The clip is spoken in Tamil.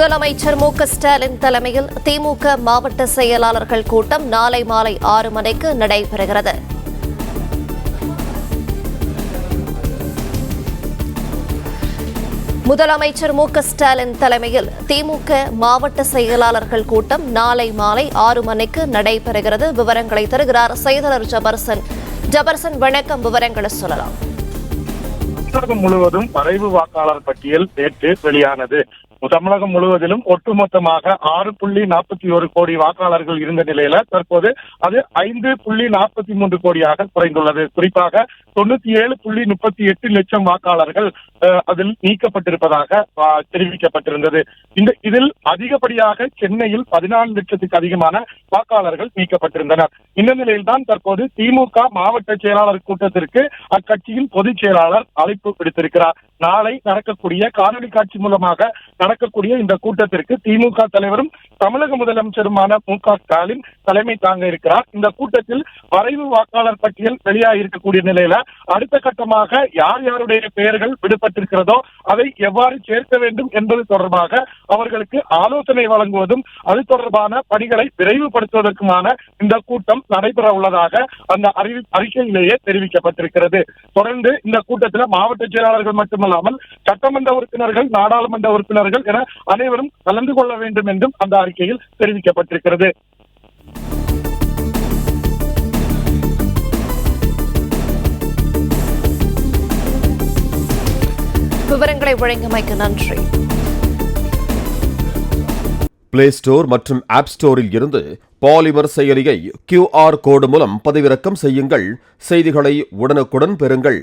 முதலமைச்சர் மு.க. ஸ்டாலின் தலைமையில் திமுக மாவட்ட செயலாளர்கள் கூட்டம் நாளை மாலை 6 மணிக்கு நடைபெறுகிறது. முதலமைச்சர் மு.க. ஸ்டாலின் தலைமையில் திமுக மாவட்ட செயலாளர்கள் கூட்டம் நாளை மாலை 6 மணிக்கு நடைபெறுகிறது. விவரங்களை தருகிறார் செயலாளர் ஜபர்சன். ஜபர்சன், வணக்கம். விவரங்களை சொல்லலாம். தமிழகம் முழுவதும் வரைவு வாக்காளர் பட்டியல் நேற்று வெளியானது. தமிழகம் முழுவதிலும் ஒட்டுமொத்தமாக 6.41 கோடி வாக்காளர்கள் இருந்த நிலையில தற்போது அது 5.43 கோடியாக குறைந்துள்ளது. குறிப்பாக 97.38 லட்சம் வாக்காளர்கள் அதில் நீக்கப்பட்டிருப்பதாக தெரிவிக்கப்பட்டிருந்தது. இதில் அதிகப்படியாக சென்னையில் 14 லட்சத்துக்கு அதிகமான வாக்காளர்கள் நீக்கப்பட்டிருந்தனர். இந்த நிலையில்தான் தற்போது திமுக மாவட்ட செயலாளர் கூட்டத்திற்கு அக்கட்சியின் பொதுச் செயலாளர் அழைப்பு விடுத்திருக்கிறார். நாளை நடக்கக்கூடிய காணொலி காட்சி மூலமாக நடக்கக்கூடிய இந்த கூட்டத்திற்கு திமுக தலைவரும் தமிழக முதலமைச்சருமான மு.க. ஸ்டாலின் தலைமை தாங்க இருக்கிறார். இந்த கூட்டத்தில் வரைவு வாக்காளர் பட்டியல் வெளியாகிருக்கக்கூடிய நிலையில அடுத்த கட்டமாக யார் யாருடைய பெயர்கள் விடுபட்டிருக்கிறதோ அதை எவ்வாறு சேர்க்க வேண்டும் என்பது தொடர்பாக அவர்களுக்கு ஆலோசனை வழங்குவதும் அது தொடர்பான பணிகளை விரைவுபடுத்துவதற்குமான இந்த கூட்டம் நடைபெற உள்ளதாக அந்த அறிக்கையிலேயே தெரிவிக்கப்பட்டிருக்கிறது. தொடர்ந்து இந்த கூட்டத்தில் மாவட்ட செயலாளர்கள் மட்டுமல்லாமல் சட்டமன்ற உறுப்பினர்கள், நாடாளுமன்ற உறுப்பினர்கள் என அனைவரும் கலந்து கொள்ள வேண்டும் என்றும் அந்த அறிக்கையில் தெரிவிக்கப்பட்டிருக்கிறது. விவரங்களை வழங்கியமைக்கு நன்றி. பிளே ஸ்டோர் மற்றும் ஆப் ஸ்டோரில் இருந்து பாலிமர் செயலியை QR கோடு மூலம் பதிவிறக்கம் செய்யுங்கள். செய்திகளை உடனுக்குடன் பெறுங்கள்.